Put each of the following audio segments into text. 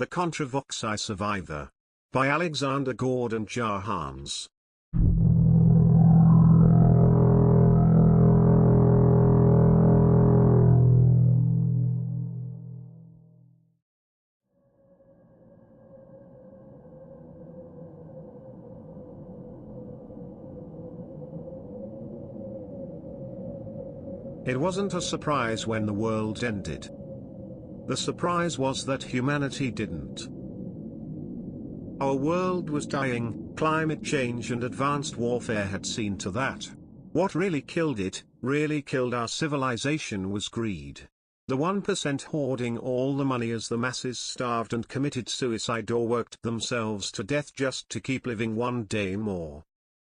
The Contravoxai Survivor. By Alexander Gordon Jahans. It wasn't a surprise when the world ended. The surprise was that humanity didn't. Our world was dying, climate change and advanced warfare had seen to that. What really killed it, really killed our civilization, was greed. The 1% hoarding all the money as the masses starved and committed suicide or worked themselves to death just to keep living one day more.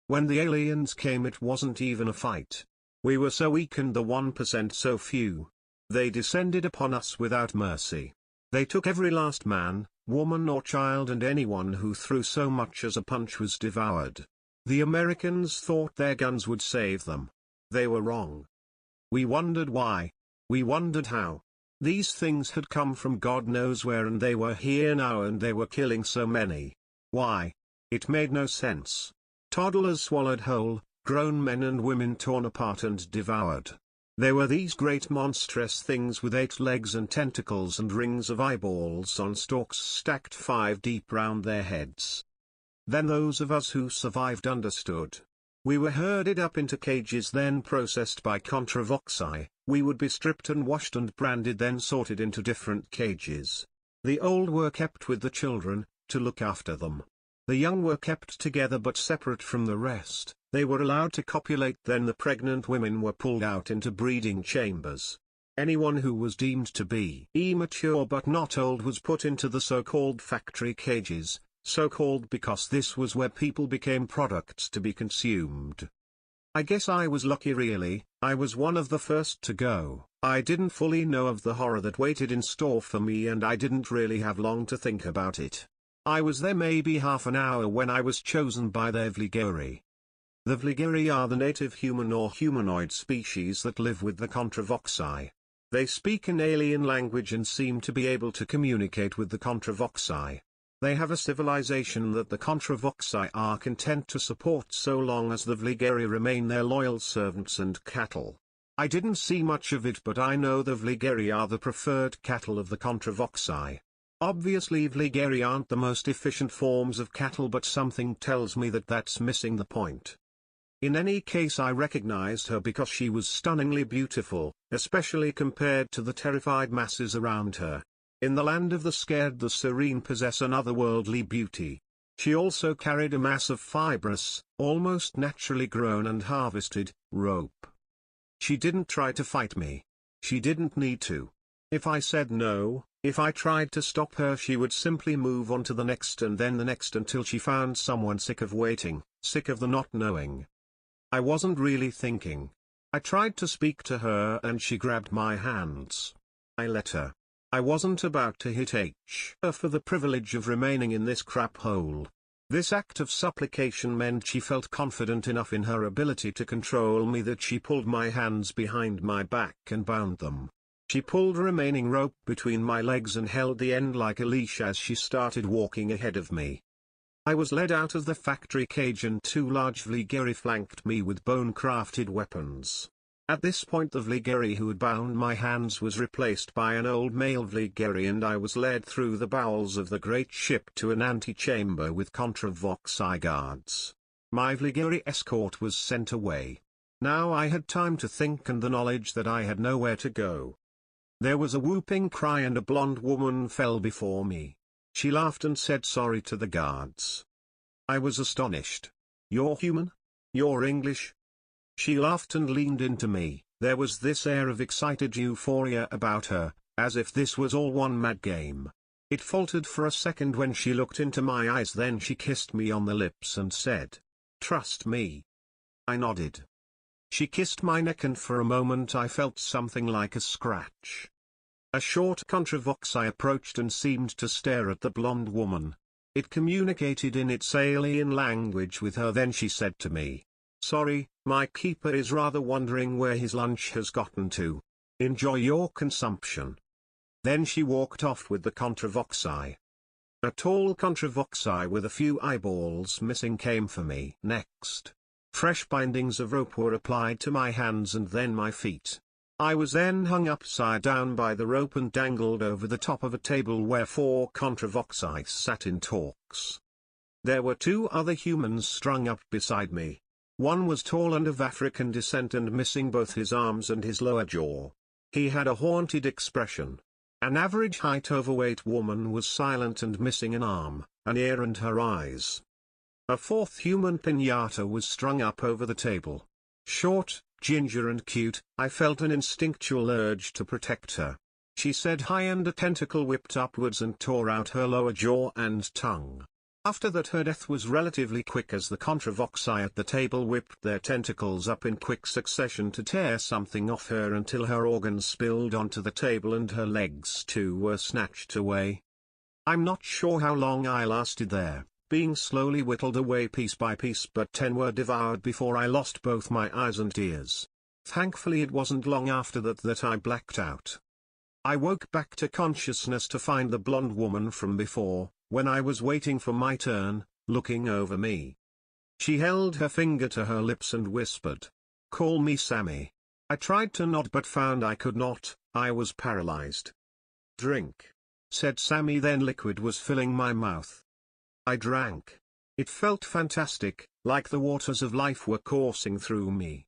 When the aliens came, it wasn't even a fight. We were so weak and the 1% so few. They descended upon us without mercy. They took every last man, woman or child, and anyone who threw so much as a punch was devoured. The Americans thought their guns would save them. They were wrong. We wondered why. We wondered how. These things had come from God knows where, and they were here now, and they were killing so many. Why? It made no sense. Toddlers swallowed whole, grown men and women torn apart and devoured. There were these great monstrous things with 8 legs and tentacles and rings of eyeballs on stalks stacked 5 deep round their heads. Then those of us who survived understood. We were herded up into cages, then processed by Contravoxai. We would be stripped and washed and branded, then sorted into different cages. The old were kept with the children, to look after them. The young were kept together but separate from the rest. They were allowed to copulate, then the pregnant women were pulled out into breeding chambers. Anyone who was deemed to be immature but not old was put into the so-called factory cages, so-called because this was where people became products to be consumed. I guess I was lucky really. I was one of the first to go. I didn't fully know of the horror that waited in store for me, and I didn't really have long to think about it. I was there maybe half an hour when I was chosen by the gory. The gory are the native human or humanoid species that live with the Contravoxai. They speak an alien language and seem to be able to communicate with the Contravoxai. They have a civilization that the Contravoxai are content to support so long as the gory remain their loyal servants and cattle. I didn't see much of it, but I know the gory are the preferred cattle of the Contravoxai. Obviously gory aren't the most efficient forms of cattle, but something tells me that that's missing the point. In any case, I recognized her because she was stunningly beautiful, especially compared to the terrified masses around her. In the land of the scared, the serene possess an otherworldly beauty. She also carried a mass of fibrous, almost naturally grown and harvested, rope. She didn't try to fight me. She didn't need to. If I said no, if I tried to stop her, she would simply move on to the next and then the next until she found someone sick of waiting, sick of the not knowing. I wasn't really thinking. I tried to speak to her and she grabbed my hands. I let her. I wasn't about to hit her for the privilege of remaining in this crap hole. This act of supplication meant she felt confident enough in her ability to control me that she pulled my hands behind my back and bound them. She pulled remaining rope between my legs and held the end like a leash as she started walking ahead of me. I was led out of the factory cage and 2 large gory flanked me with bone-crafted weapons. At this point the gory who had bound my hands was replaced by an old male gory, and I was led through the bowels of the great ship to an antechamber with Contravoxai guards. My gory escort was sent away. Now I had time to think and the knowledge that I had nowhere to go. There was a whooping cry and a blonde woman fell before me. She laughed and said sorry to the guards. I was astonished. "You're human? You're English?" She laughed and leaned into me. There was this air of excited euphoria about her, as if this was all one mad game. It faltered for a second when she looked into my eyes, then she kissed me on the lips and said, "Trust me." I nodded. She kissed my neck and for a moment I felt something like a scratch. A short Contravoxai approached and seemed to stare at the blonde woman. It communicated in its alien language with her. Then she said to me, "Sorry, my keeper is rather wondering where his lunch has gotten to. Enjoy your consumption." Then she walked off with the Contravoxai. A tall Contravoxai with a few eyeballs missing came for me next. Fresh bindings of rope were applied to my hands and then my feet. I was then hung upside down by the rope and dangled over the top of a table where 4 Contravoxai sat in talks. There were 2 other humans strung up beside me. One was tall and of African descent and missing both his arms and his lower jaw. He had a haunted expression. An average height overweight woman was silent and missing an arm, an ear and her eyes. A 4th human piñata was strung up over the table. Short, ginger and cute, I felt an instinctual urge to protect her. She said hi and a tentacle whipped upwards and tore out her lower jaw and tongue. After that her death was relatively quick as the Contravoxai at the table whipped their tentacles up in quick succession to tear something off her until her organs spilled onto the table and her legs too were snatched away. I'm not sure how long I lasted there, being slowly whittled away piece by piece, but 10 were devoured before I lost both my eyes and ears. Thankfully it wasn't long after that I blacked out. I woke back to consciousness to find the blonde woman from before, when I was waiting for my turn, looking over me. She held her finger to her lips and whispered, "Call me Sammy." I tried to nod but found I could not, I was paralyzed. "Drink," said Sammy, then liquid was filling my mouth. I drank. It felt fantastic, like the waters of life were coursing through me.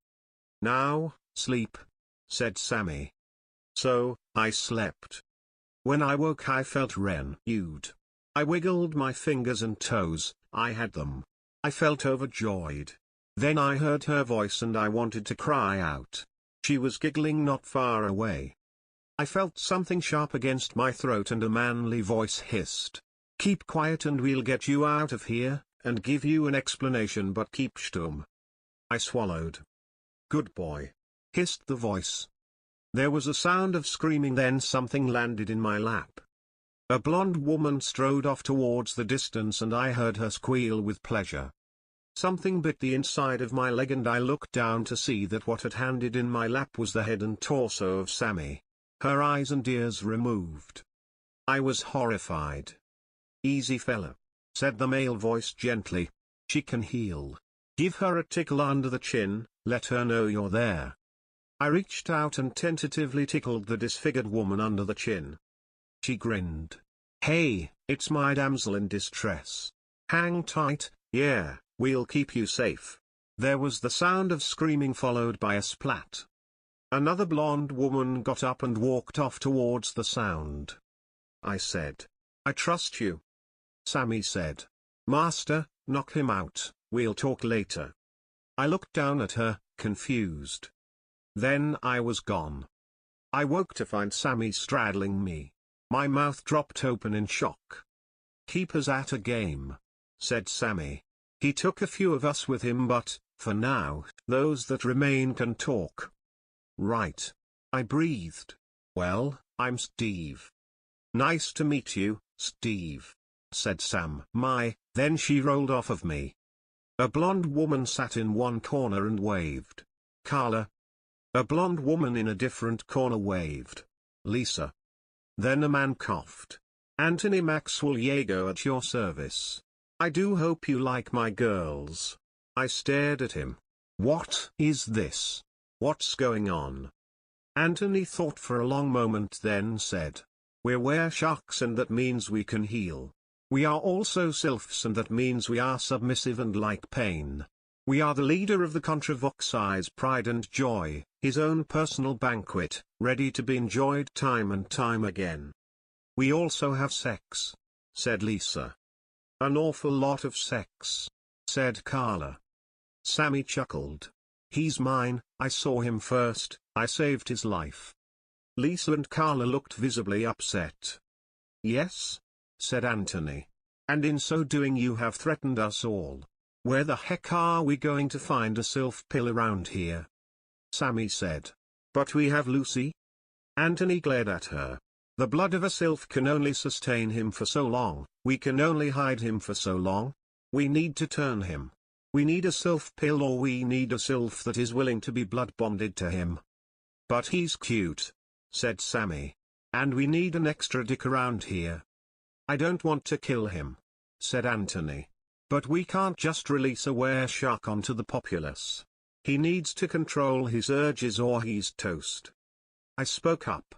"Now, sleep," said Sammy. So, I slept. When I woke I felt renewed. I wiggled my fingers and toes, I had them. I felt overjoyed. Then I heard her voice and I wanted to cry out. She was giggling not far away. I felt something sharp against my throat and a manly voice hissed, "Keep quiet and we'll get you out of here, and give you an explanation, but keep stum." I swallowed. "Good boy," hissed the voice. There was a sound of screaming, then something landed in my lap. A blonde woman strode off towards the distance and I heard her squeal with pleasure. Something bit the inside of my leg and I looked down to see that what had landed in my lap was the head and torso of Sammy. Her eyes and ears removed. I was horrified. "Easy fella," said the male voice gently. "She can heal. Give her a tickle under the chin, let her know you're there." I reached out and tentatively tickled the disfigured woman under the chin. She grinned. "Hey, it's my damsel in distress. Hang tight, yeah, we'll keep you safe." There was the sound of screaming followed by a splat. Another blonde woman got up and walked off towards the sound. I said, "I trust you." Sammy said, "Master, knock him out, we'll talk later." I looked down at her, confused. Then I was gone. I woke to find Sammy straddling me. My mouth dropped open in shock. "Keep us at a game," said Sammy. "He took a few of us with him, but, for now, those that remain can talk." "Right." I breathed. "Well, I'm Steve." "Nice to meet you, Steve," said Sam. Then she rolled off of me. A blonde woman sat in one corner and waved. "Carla." A blonde woman in a different corner waved. "Lisa." Then a man coughed. "Anthony Maxwell Yago at your service. I do hope you like my girls." I stared at him. What is this? What's going on? Anthony thought for a long moment, then said, "We're were-sharks and that means we can heal. We are also sylphs and that means we are submissive and like pain. We are the leader of the Contravoxai's pride and joy, his own personal banquet, ready to be enjoyed time and time again." "We also have sex," said Lisa. "An awful lot of sex," said Carla. Sammy chuckled. "He's mine, I saw him first, I saved his life." Lisa and Carla looked visibly upset. "Yes," said Anthony. "And in so doing you have threatened us all. Where the heck are we going to find a sylph pill around here?" Sammy said. "But we have Lucy." Anthony glared at her. "The blood of a sylph can only sustain him for so long, we can only hide him for so long. We need to turn him. We need a sylph pill, or we need a sylph that is willing to be blood bonded to him." "But he's cute," said Sammy. "And we need an extra dick around here." I don't want to kill him, said Anthony. But we can't just release a were-shark onto the populace. He needs to control his urges or he's toast. I spoke up.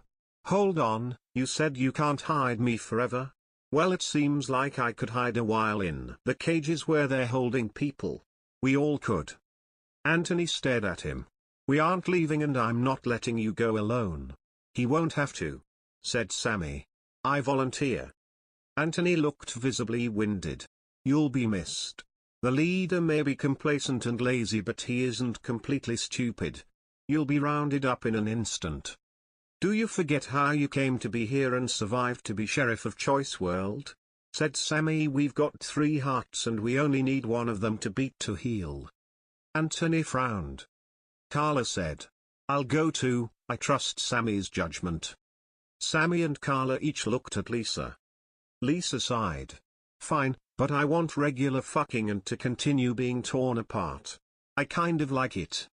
Hold on, you said you can't hide me forever? Well, it seems like I could hide a while in the cages where they're holding people. We all could. Anthony stared at him. We aren't leaving and I'm not letting you go alone. He won't have to, said Sammy. I volunteer. Anthony looked visibly winded. You'll be missed. The leader may be complacent and lazy, but he isn't completely stupid. You'll be rounded up in an instant. Do you forget how you came to be here and survived to be sheriff of Choice World? Said Sammy. We've got 3 hearts and we only need one of them to beat to heal. Anthony frowned. Carla said, I'll go too, I trust Sammy's judgment. Sammy and Carla each looked at Lisa. Lisa sighed. Fine, but I want regular fucking and to continue being torn apart. I kind of like it.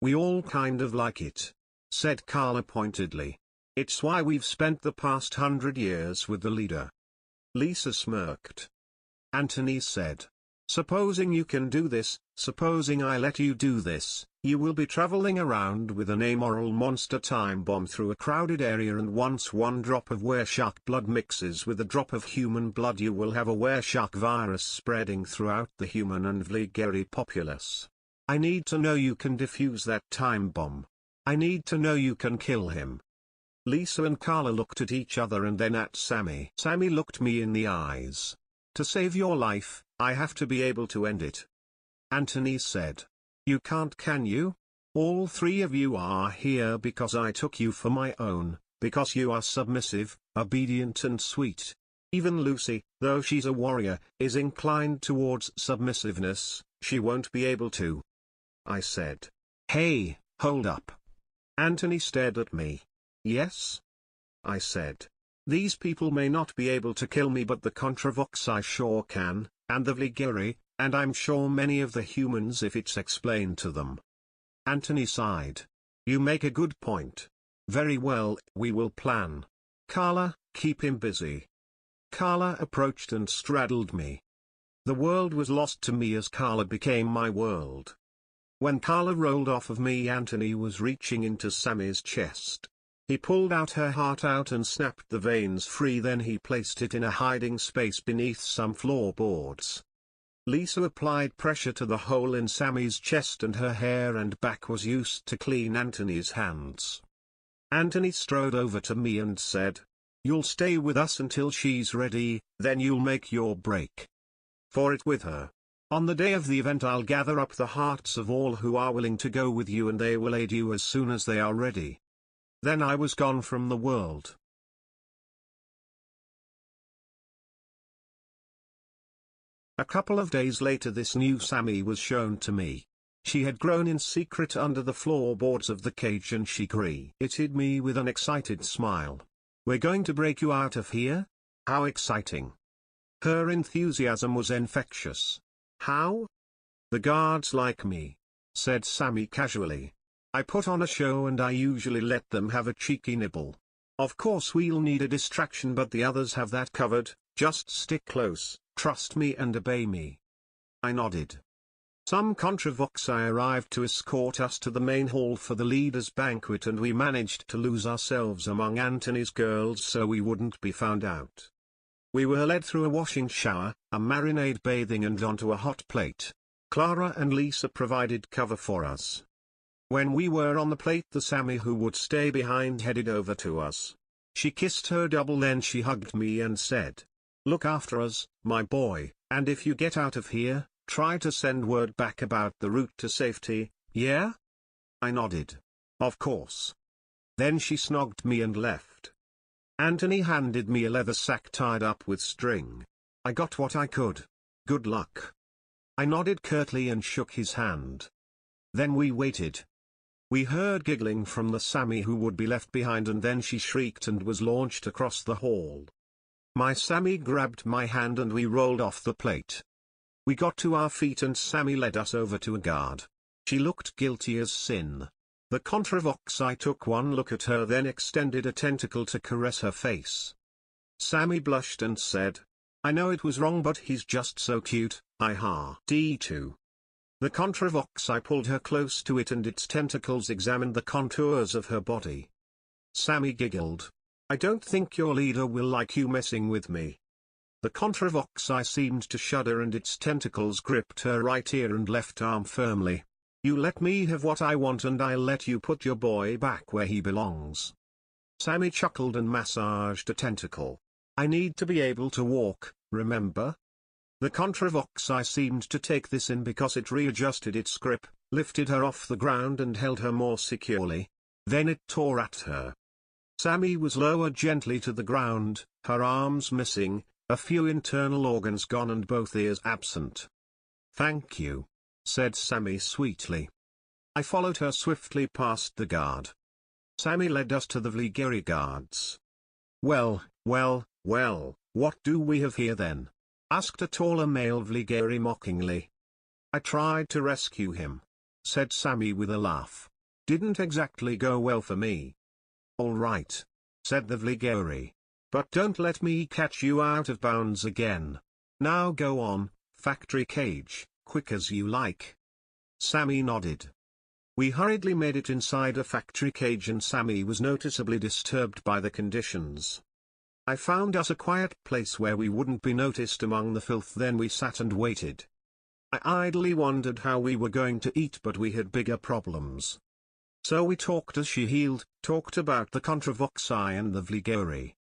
We all kind of like it, said Carla pointedly. It's why we've spent the past 100 years with the leader. Lisa smirked. Anthony said, supposing you can do this, supposing I let you do this, you will be traveling around with an amoral monster time bomb through a crowded area, and once one drop of were-shark blood mixes with a drop of human blood, you will have a were-shark virus spreading throughout the human and vligeri populace. I need to know you can defuse that time bomb. I need to know you can kill him. Lisa and Carla looked at each other and then at Sammy. Sammy looked me in the eyes. To save your life, I have to be able to end it. Anthony said. You can't, can you? All 3 of you are here because I took you for my own, because you are submissive, obedient and sweet. Even Lucy, though she's a warrior, is inclined towards submissiveness. She won't be able to. I said. Hey, hold up. Anthony stared at me. Yes? I said. These people may not be able to kill me, but the Contravoxai sure can, and the vligeri, and I'm sure many of the humans if it's explained to them. Anthony sighed. You make a good point. Very well, we will plan. Carla, keep him busy. Carla approached and straddled me. The world was lost to me as Carla became my world. When Carla rolled off of me, Anthony was reaching into Sammy's chest. He pulled her heart out and snapped the veins free, then he placed it in a hiding space beneath some floorboards. Lisa applied pressure to the hole in Sammy's chest, and her hair and back was used to clean Anthony's hands. Anthony strode over to me and said, You'll stay with us until she's ready, then you'll make your break for it with her. On the day of the event I'll gather up the hearts of all who are willing to go with you, and they will aid you as soon as they are ready. Then I was gone from the world. A couple of days later this new Sammy was shown to me. She had grown in secret under the floorboards of the cage, and she greeted me with an excited smile. We're going to break you out of here? How exciting. Her enthusiasm was infectious. How? The guards like me, said Sammy casually. I put on a show and I usually let them have a cheeky nibble. Of course we'll need a distraction, but the others have that covered. Just stick close, trust me and obey me. I nodded. Some Contravoxai arrived to escort us to the main hall for the leader's banquet, and we managed to lose ourselves among Anthony's girls so we wouldn't be found out. We were led through a washing shower, a marinade bathing, and onto a hot plate. Clara and Lisa provided cover for us. When we were on the plate, the Sammy who would stay behind headed over to us. She kissed her double, then she hugged me and said, Look after us, my boy, and if you get out of here, try to send word back about the route to safety, yeah? I nodded. Of course. Then she snogged me and left. Anthony handed me a leather sack tied up with string. I got what I could. Good luck. I nodded curtly and shook his hand. Then we waited. We heard giggling from the Sammy who would be left behind, and then she shrieked and was launched across the hall. My Sammy grabbed my hand and we rolled off the plate. We got to our feet and Sammy led us over to a guard. She looked guilty as sin. The Contravoxai took one look at her, then extended a tentacle to caress her face. Sammy blushed and said, I know it was wrong but he's just so cute, I-ha. D2. The Contravoxai pulled her close to it and its tentacles examined the contours of her body. Sammy giggled. I don't think your leader will like you messing with me. The Contravoxai seemed to shudder and its tentacles gripped her right ear and left arm firmly. You let me have what I want and I'll let you put your boy back where he belongs. Sammy chuckled and massaged a tentacle. I need to be able to walk, remember? The Contravoxai seemed to take this in because it readjusted its grip, lifted her off the ground and held her more securely. Then it tore at her. Sammy was lowered gently to the ground, her arms missing, a few internal organs gone and both ears absent. Thank you, said Sammy sweetly. I followed her swiftly past the guard. Sammy led us to the Vligeri guards. Well, what do we have here then? Asked a taller male Vligeri mockingly. I tried to rescue him, said Sammy with a laugh. Didn't exactly go well for me. All right, said the Vligeri. But don't let me catch you out of bounds again. Now go on, factory cage, quick as you like. Sammy nodded. We hurriedly made it inside a factory cage and Sammy was noticeably disturbed by the conditions. I found us a quiet place where we wouldn't be noticed among the filth, then we sat and waited. I idly wondered how we were going to eat, but we had bigger problems. So we talked as she healed, talked about the Contravoxai and the Vligeri.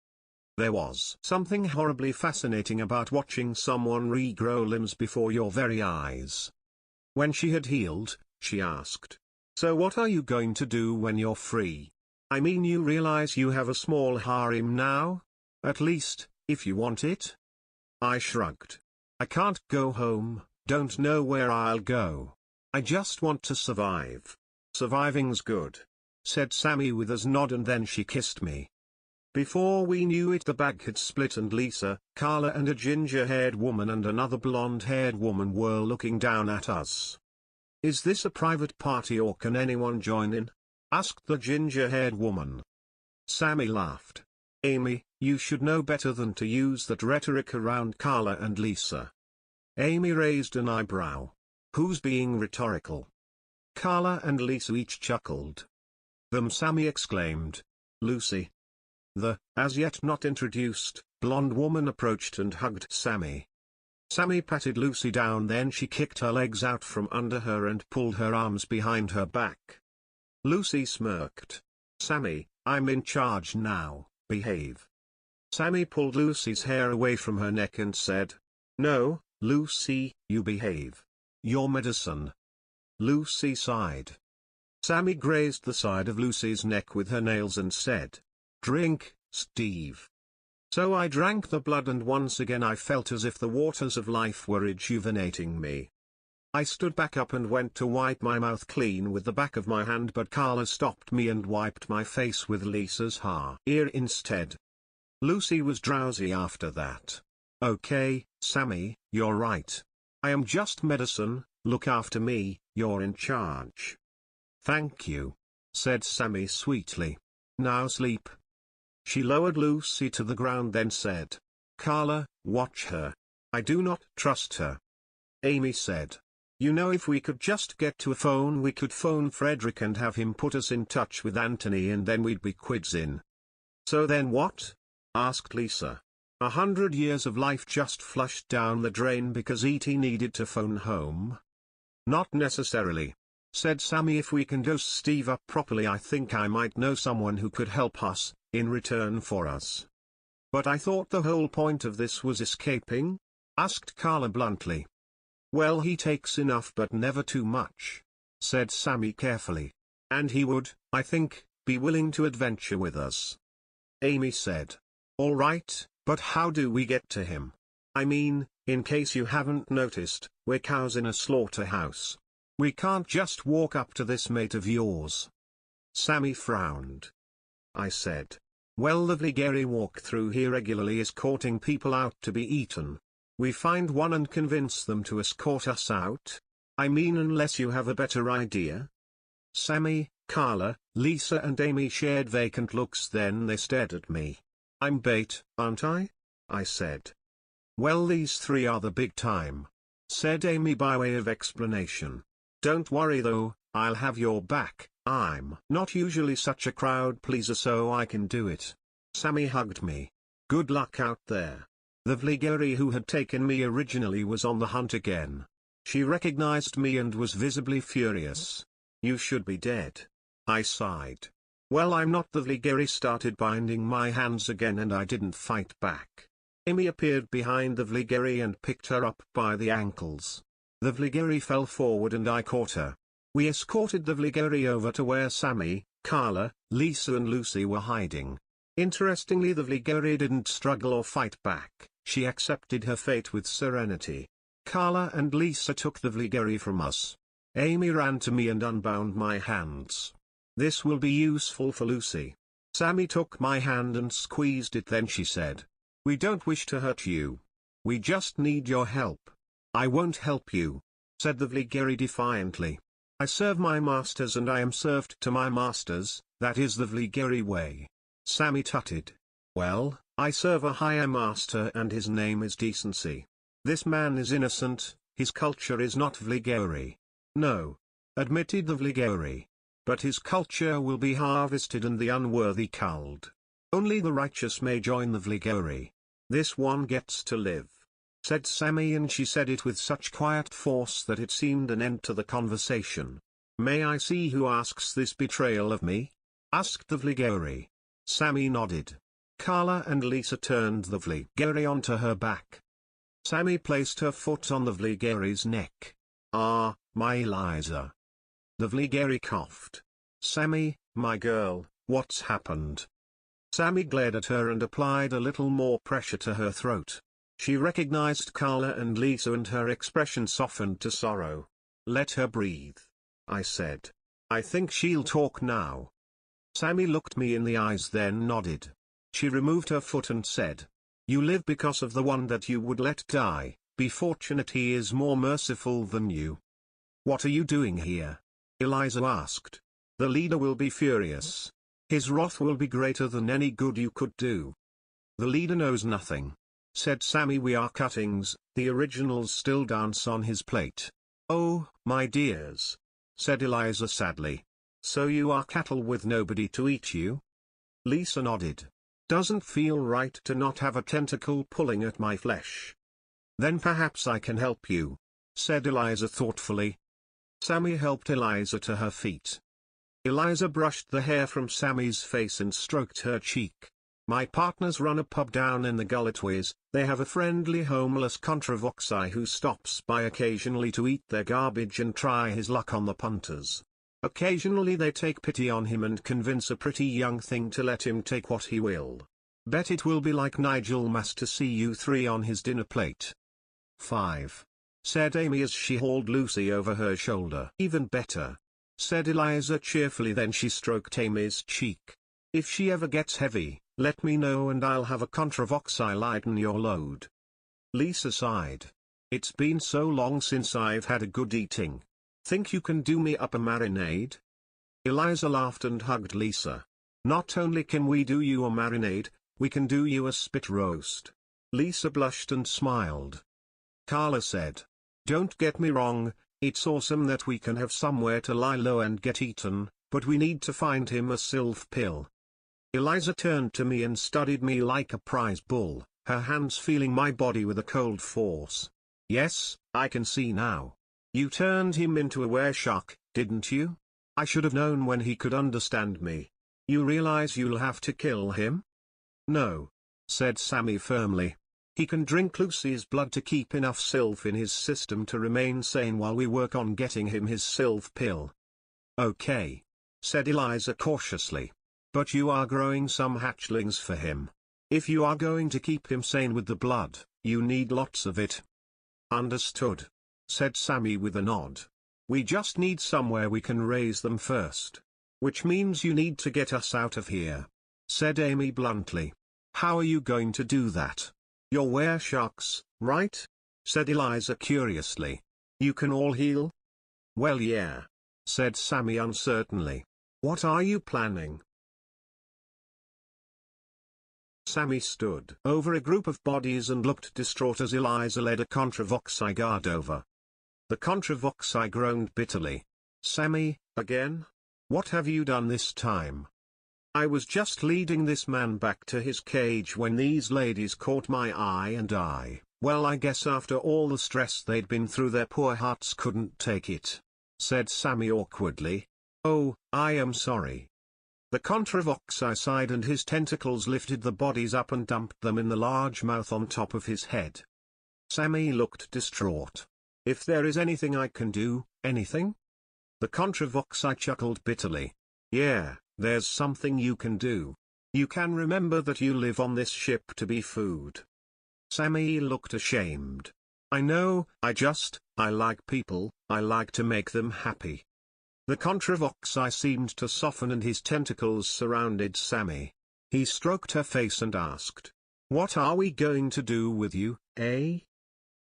There was something horribly fascinating about watching someone regrow limbs before your very eyes. When she had healed, she asked, so what are you going to do when you're free? I mean, you realize you have a small harem now? At least, if you want it? I shrugged. I can't go home, don't know where I'll go. I just want to survive. Surviving's good, said Sammy with a nod, and then she kissed me. Before we knew it, the bag had split and Lisa, Carla and a ginger-haired woman and another blonde-haired woman were looking down at us. Is this a private party or can anyone join in? Asked the ginger-haired woman. Sammy laughed. Amy, you should know better than to use that rhetoric around Carla and Lisa. Amy raised an eyebrow. Who's being rhetorical? Carla and Lisa each chuckled. Them, Sammy exclaimed. Lucy. The, as yet not introduced, blonde woman approached and hugged Sammy. Sammy patted Lucy down, then she kicked her legs out from under her and pulled her arms behind her back. Lucy smirked. Sammy, I'm in charge now, behave. Sammy pulled Lucy's hair away from her neck and said, no, Lucy, you behave. Your medicine. Lucy sighed. Sammy grazed the side of Lucy's neck with her nails and said, drink, Steve. So I drank the blood and once again I felt as if the waters of life were rejuvenating me. I stood back up and went to wipe my mouth clean with the back of my hand, but Carla stopped me and wiped my face with Lisa's ear instead. Lucy was drowsy after that. Okay, Sammy, you're right. I am just medicine, look after me, you're in charge. Thank you, said Sammy sweetly. Now sleep. She lowered Lucy to the ground, then said, Carla, watch her. I do not trust her. Amy said, you know, if we could just get to a phone, we could phone Frederick and have him put us in touch with Anthony and then we'd be quids in. So then what? Asked Lisa. 100 years of life just flushed down the drain because E.T. needed to phone home? Not necessarily, said Sammy. If we can dose Steve up properly, I think I might know someone who could help us, in return for us. But I thought the whole point of this was escaping? Asked Carla bluntly. Well, he takes enough but never too much, said Sammy carefully. And he would, I think, be willing to adventure with us. Amy said. All right, but how do we get to him? I mean, in case you haven't noticed, we're cows in a slaughterhouse. We can't just walk up to this mate of yours. Sammy frowned. I said, well, the Vligeri walk through here regularly escorting people out to be eaten. We find one and convince them to escort us out? I mean, unless you have a better idea? Sammy, Carla, Lisa and Amy shared vacant looks, then they stared at me. I'm bait, aren't I? I said. Well, these three are the big time, said Amy by way of explanation. Don't worry though, I'll have your back. I'm not usually such a crowd pleaser, so I can do it. Sammy hugged me. Good luck out there. The Vligeri who had taken me originally was on the hunt again. She recognized me and was visibly furious. You should be dead. I sighed. Well, I'm not. The Vligeri started binding my hands again and I didn't fight back. Amy appeared behind the Vligeri and picked her up by the ankles. The Vligeri fell forward and I caught her. We escorted the Vligeri over to where Sammy, Carla, Lisa and Lucy were hiding. Interestingly, the Vligeri didn't struggle or fight back. She accepted her fate with serenity. Carla and Lisa took the Vligeri from us. Amy ran to me and unbound my hands. This will be useful for Lucy. Sammy took my hand and squeezed it, then she said, we don't wish to hurt you. We just need your help. I won't help you, said the Vligeri defiantly. I serve my masters and I am served to my masters, that is the Vligeri way. Sammy tutted. Well, I serve a higher master and his name is decency. This man is innocent, his culture is not Vligeri. No, admitted the Vligeri. But his culture will be harvested and the unworthy culled. Only the righteous may join the Vligeri. This one gets to live, said Sammy, and she said it with such quiet force that it seemed an end to the conversation. May I see who asks this betrayal of me? Asked the Vligeri. Sammy nodded. Carla and Lisa turned the Vligeri onto her back. Sammy placed her foot on the Vligeri's neck. Ah, my Eliza. The Vligeri coughed. Sammy, my girl, what's happened? Sammy glared at her and applied a little more pressure to her throat. She recognized Carla and Lisa and her expression softened to sorrow. Let her breathe, I said. I think she'll talk now. Sammy looked me in the eyes, then nodded. She removed her foot and said, you live because of the one that you would let die. Be fortunate he is more merciful than you. What are you doing here? Eliza asked. The leader will be furious. His wrath will be greater than any good you could do. The leader knows nothing, said Sammy. We are cuttings, the originals still dance on his plate. Oh, my dears, said Eliza sadly. So you are cattle with nobody to eat you? Lisa nodded. Doesn't feel right to not have a tentacle pulling at my flesh. Then perhaps I can help you, said Eliza thoughtfully. Sammy helped Eliza to her feet. Eliza brushed the hair from Sammy's face and stroked her cheek. My partners run a pub down in the Gulletways. They have a friendly homeless Contravoxai who stops by occasionally to eat their garbage and try his luck on the punters. Occasionally they take pity on him and convince a pretty young thing to let him take what he will. Bet it will be like Nigel Mass to see you three on his dinner plate. 5. Said Amy as she hauled Lucy over her shoulder. Even better, said Eliza cheerfully. Then she stroked Amy's cheek. If she ever gets heavy, let me know and I'll have a Contravoxai lighten your load. Lisa sighed. It's been so long since I've had a good eating. Think you can do me up a marinade? Eliza laughed and hugged Lisa. Not only can we do you a marinade, we can do you a spit roast. Lisa blushed and smiled. Carla said, don't get me wrong, it's awesome that we can have somewhere to lie low and get eaten, but we need to find him a sylph pill. Eliza turned to me and studied me like a prize bull, her hands feeling my body with a cold force. Yes, I can see now. You turned him into a were-shark, didn't you? I should have known when he could understand me. You realize you'll have to kill him? No, said Sammy firmly. He can drink Lucy's blood to keep enough sylph in his system to remain sane while we work on getting him his sylph pill. Okay, said Eliza cautiously. But you are growing some hatchlings for him. If you are going to keep him sane with the blood, you need lots of it. Understood, said Sammy with a nod. We just need somewhere we can raise them first. Which means you need to get us out of here, said Amy bluntly. How are you going to do that? You're were-sharks, right? Said Eliza curiously. You can all heal? Well, yeah, said Sammy uncertainly. What are you planning? Sammy stood over a group of bodies and looked distraught as Eliza led a Contravoxai guard over. The Contravoxai groaned bitterly. "Sammy, again? What have you done this time?" "I was just leading this man back to his cage when these ladies caught my eye and well, I guess after all the stress they'd been through their poor hearts couldn't take it," said Sammy awkwardly. "Oh, I am sorry." The Contravoxai sighed and his tentacles lifted the bodies up and dumped them in the large mouth on top of his head. Sammy looked distraught. "If there is anything I can do, anything?" The Contravoxai chuckled bitterly. "Yeah, there's something you can do. You can remember that you live on this ship to be food." Sammy looked ashamed. "I know, I like people, I like to make them happy." The Contravoxai seemed to soften and his tentacles surrounded Sammy. He stroked her face and asked, "What are we going to do with you, eh?"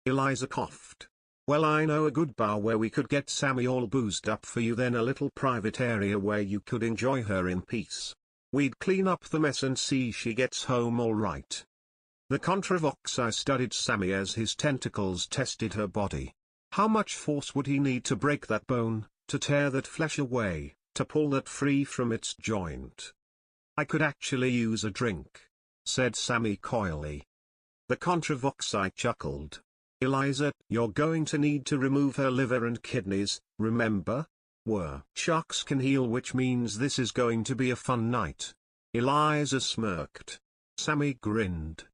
Eliza coughed. "Well, I know a good bar where we could get Sammy all boozed up for you, then a little private area where you could enjoy her in peace. We'd clean up the mess and see she gets home all right." The Contravoxai studied Sammy as his tentacles tested her body. How much force would he need to break that bone, to tear that flesh away, to pull that free from its joint? "I could actually use a drink," said Sammy coyly. The Contravoxai chuckled. "Eliza, you're going to need to remove her liver and kidneys, remember? Sharks can heal, which means this is going to be a fun night." Eliza smirked. Sammy grinned.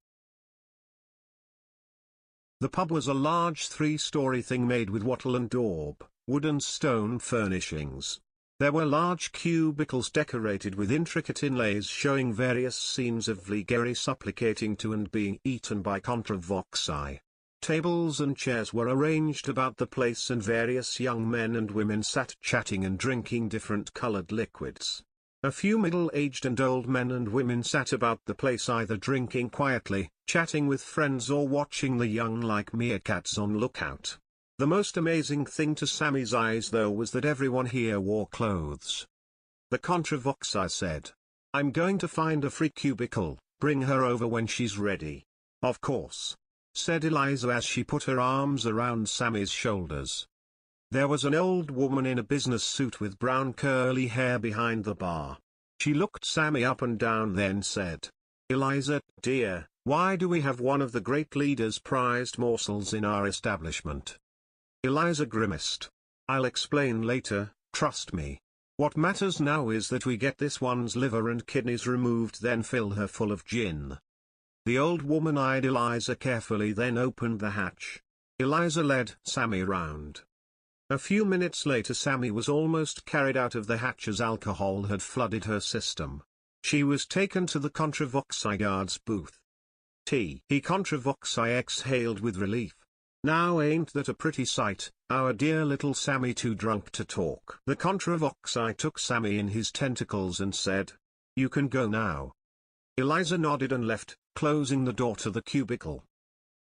The pub was a large 3-story thing made with wattle and daub, wood and stone furnishings. There were large cubicles decorated with intricate inlays showing various scenes of gory supplicating to and being eaten by Contravoxai. Tables and chairs were arranged about the place and various young men and women sat chatting and drinking different colored liquids. A few middle-aged and old men and women sat about the place either drinking quietly, chatting with friends or watching the young like meerkats on lookout. The most amazing thing to Sammy's eyes though was that everyone here wore clothes. The Contravoxai said, "I'm going to find a free cubicle, bring her over when she's ready." "Of course," said Eliza as she put her arms around Sammy's shoulders. There was an old woman in a business suit with brown curly hair behind the bar. She looked Sammy up and down then said, "Eliza, dear, why do we have one of the great leader's prized morsels in our establishment?" Eliza grimaced. "I'll explain later, trust me. What matters now is that we get this one's liver and kidneys removed, then fill her full of gin." The old woman eyed Eliza carefully, then opened the hatch. Eliza led Sammy round. A few minutes later Sammy was almost carried out of the hatch as alcohol had flooded her system. She was taken to the Contravoxai guard's booth. He Contravoxai exhaled with relief. "Now ain't that a pretty sight, our dear little Sammy too drunk to talk." The Contravoxai took Sammy in his tentacles and said, "You can go now." Eliza nodded and left, closing the door to the cubicle.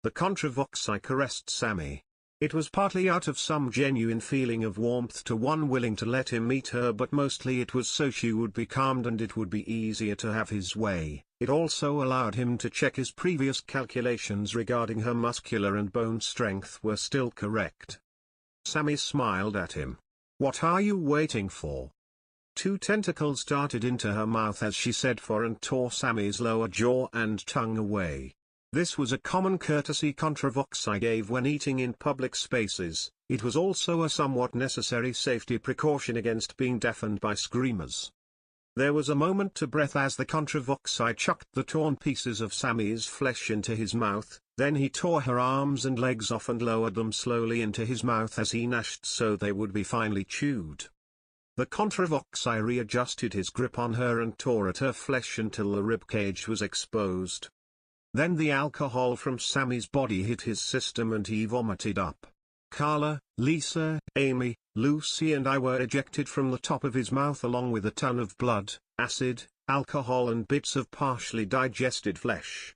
The Contravoxai caressed Sammy. It was partly out of some genuine feeling of warmth to one willing to let him meet her, but mostly it was so she would be calmed and it would be easier to have his way. It also allowed him to check his previous calculations regarding her muscular and bone strength were still correct. Sammy smiled at him. "What are you waiting for?" Two tentacles darted into her mouth as she said for and tore Sammy's lower jaw and tongue away. This was a common courtesy Contravoxai gave when eating in public spaces. It was also a somewhat necessary safety precaution against being deafened by screamers. There was a moment to breath as the Contravoxai chucked the torn pieces of Sammy's flesh into his mouth, then he tore her arms and legs off and lowered them slowly into his mouth as he gnashed so they would be finely chewed. The Contravoxai readjusted his grip on her and tore at her flesh until the ribcage was exposed. Then the alcohol from Sammy's body hit his system and he vomited up. Carla, Lisa, Amy, Lucy and I were ejected from the top of his mouth along with a ton of blood, acid, alcohol and bits of partially digested flesh.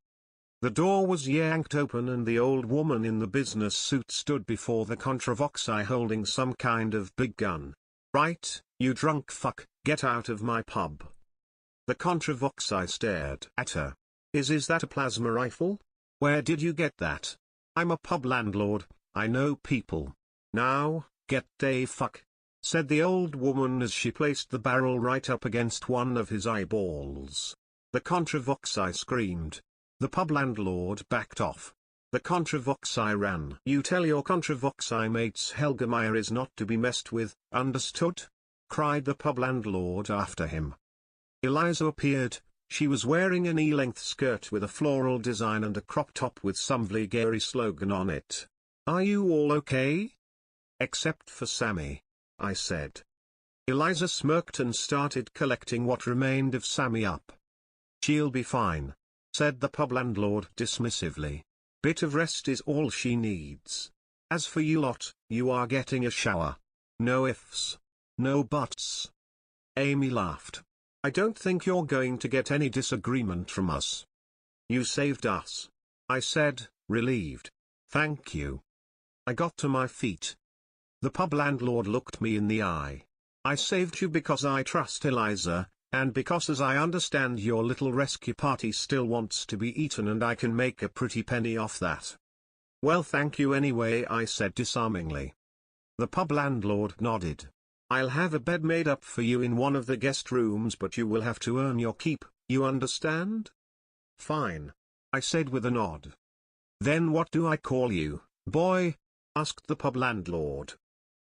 The door was yanked open and the old woman in the business suit stood before the Contravoxai holding some kind of big gun. "Right, you drunk fuck, get out of my pub." The Contravoxai stared at her. Is that a plasma rifle? Where did you get that? I'm a pub landlord, I know people. Now, get the fuck, said the old woman as she placed the barrel right up against one of his eyeballs. The Contravoxai screamed. The pub landlord backed off. The Contravoxai ran. You tell your Contravoxai mates Helga Meyer is not to be messed with, understood? Cried the pub landlord after him. Eliza appeared. She was wearing a knee-length skirt with a floral design and a crop top with some vulgary slogan on it. Are you all okay? Except for Sammy, I said. Eliza smirked and started collecting what remained of Sammy up. She'll be fine, said the pub landlord dismissively. Bit of rest is all she needs. As for you lot, you are getting a shower. No ifs. No buts. Amy laughed. I don't think you're going to get any disagreement from us. You saved us, I said, relieved. Thank you. I got to my feet. The pub landlord looked me in the eye. I saved you because I trust Eliza, and because as I understand your little rescue party still wants to be eaten and I can make a pretty penny off that. Well, thank you anyway, I said disarmingly. The pub landlord nodded. I'll have a bed made up for you in one of the guest rooms, but you will have to earn your keep, you understand? Fine, I said with a nod. Then what do I call you, boy? Asked the pub landlord.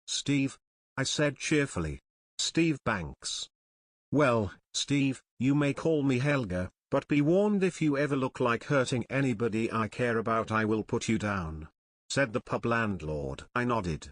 Steve, I said cheerfully. Steve Banks. Well, Steve, you may call me Helga, but be warned if you ever look like hurting anybody I care about I will put you down, said the pub landlord. I nodded.